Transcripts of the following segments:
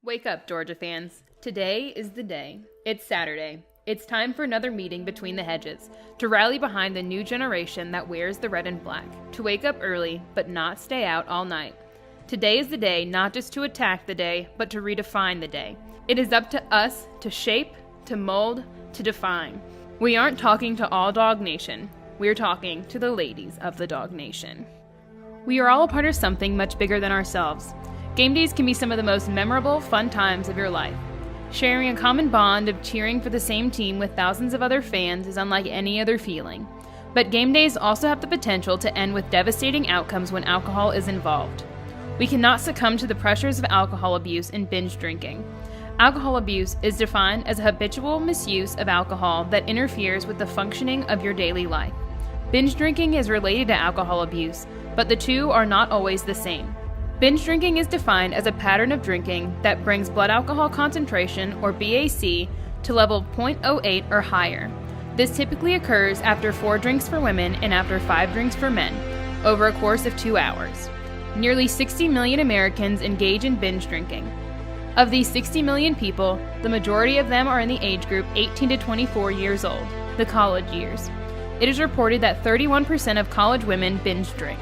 Wake up, Georgia fans. Today is the day. It's Saturday. It's time for another meeting between the hedges, to rally behind the new generation that wears the red and black, to wake up early, but not stay out all night. Today is the day not just to attack the day, but to redefine the day. It is up to us to shape, to mold, to define. We aren't talking to all Dog Nation. We're talking to the ladies of the Dog Nation. We are all a part of something much bigger than ourselves. Game days can be some of the most memorable, fun times of your life. Sharing a common bond of cheering for the same team with thousands of other fans is unlike any other feeling. But game days also have the potential to end with devastating outcomes when alcohol is involved. We cannot succumb to the pressures of alcohol abuse and binge drinking. Alcohol abuse is defined as a habitual misuse of alcohol that interferes with the functioning of your daily life. Binge drinking is related to alcohol abuse, but the two are not always the same. Binge drinking is defined as a pattern of drinking that brings blood alcohol concentration, or BAC, to level 0.08 or higher. This typically occurs after 4 drinks for women and after 5 drinks for men, over a course of 2 hours. Nearly 60 million Americans engage in binge drinking. Of these 60 million people, the majority of them are in the age group 18 to 24 years old, the college years. It is reported that 31% of college women binge drink.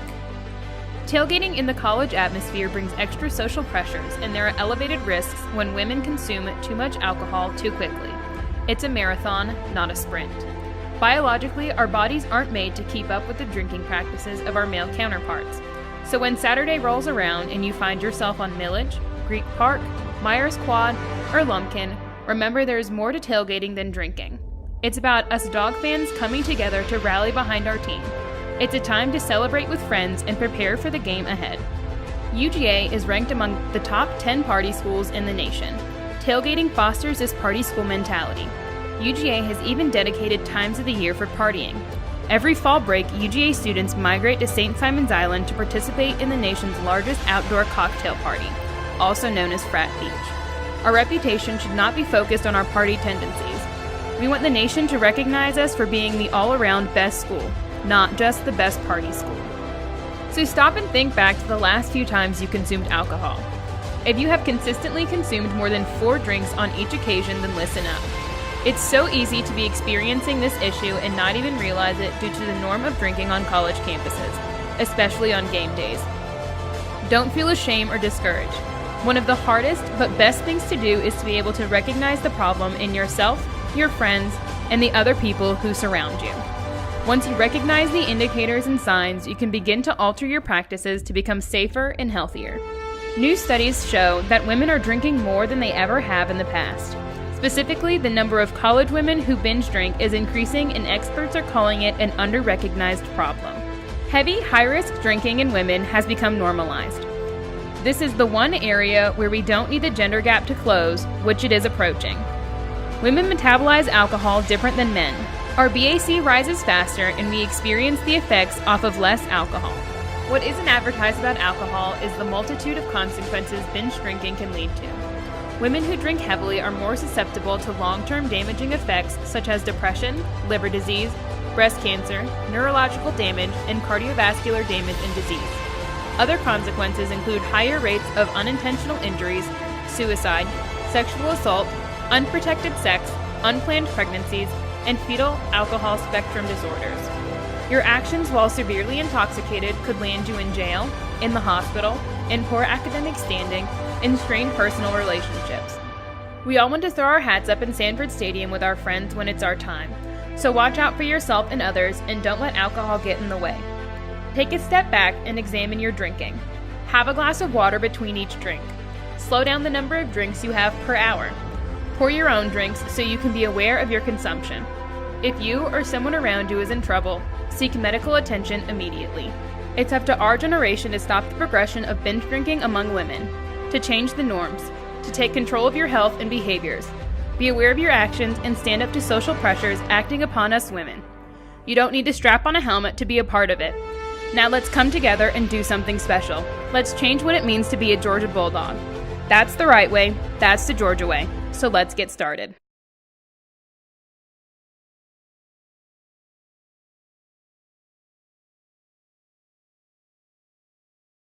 Tailgating in the college atmosphere brings extra social pressures, and there are elevated risks when women consume too much alcohol too quickly. It's a marathon, not a sprint. Biologically, our bodies aren't made to keep up with the drinking practices of our male counterparts. So when Saturday rolls around and you find yourself on Millage, Greek Park, Myers Quad, or Lumpkin, remember there is more to tailgating than drinking. It's about us dog fans coming together to rally behind our team. It's a time to celebrate with friends and prepare for the game ahead. UGA is ranked among the top 10 party schools in the nation. Tailgating fosters this party school mentality. UGA has even dedicated times of the year for partying. Every fall break, UGA students migrate to St. Simon's Island to participate in the nation's largest outdoor cocktail party, also known as Frat Beach. Our reputation should not be focused on our party tendencies. We want the nation to recognize us for being the all-around best school, not just the best party school. So stop and think back to the last few times you consumed alcohol. If you have consistently consumed more than 4 drinks on each occasion, then listen up. It's so easy to be experiencing this issue and not even realize it due to the norm of drinking on college campuses, especially on game days. Don't feel ashamed or discouraged. One of the hardest but best things to do is to be able to recognize the problem in yourself, your friends, and the other people who surround you. Once you recognize the indicators and signs, you can begin to alter your practices to become safer and healthier. New studies show that women are drinking more than they ever have in the past. Specifically, the number of college women who binge drink is increasing, and experts are calling it an under-recognized problem. Heavy, high-risk drinking in women has become normalized. This is the one area where we don't need the gender gap to close, which it is approaching. Women metabolize alcohol different than men. Our BAC rises faster, and we experience the effects off of less alcohol. What isn't advertised about alcohol is the multitude of consequences binge drinking can lead to. Women who drink heavily are more susceptible to long-term damaging effects such as depression, liver disease, breast cancer, neurological damage, and cardiovascular damage and disease. Other consequences include higher rates of unintentional injuries, suicide, sexual assault, unprotected sex, unplanned pregnancies, and fetal alcohol spectrum disorders. Your actions while severely intoxicated could land you in jail, in the hospital, in poor academic standing, and strained personal relationships. We all want to throw our hats up in Sanford Stadium with our friends when it's our time. So watch out for yourself and others, and don't let alcohol get in the way. Take a step back and examine your drinking. Have a glass of water between each drink. Slow down the number of drinks you have per hour. Pour your own drinks so you can be aware of your consumption. If you or someone around you is in trouble, seek medical attention immediately. It's up to our generation to stop the progression of binge drinking among women, to change the norms, to take control of your health and behaviors. Be aware of your actions and stand up to social pressures acting upon us women. You don't need to strap on a helmet to be a part of it. Now let's come together and do something special. Let's change what it means to be a Georgia Bulldog. That's the right way. That's the Georgia way. So let's get started.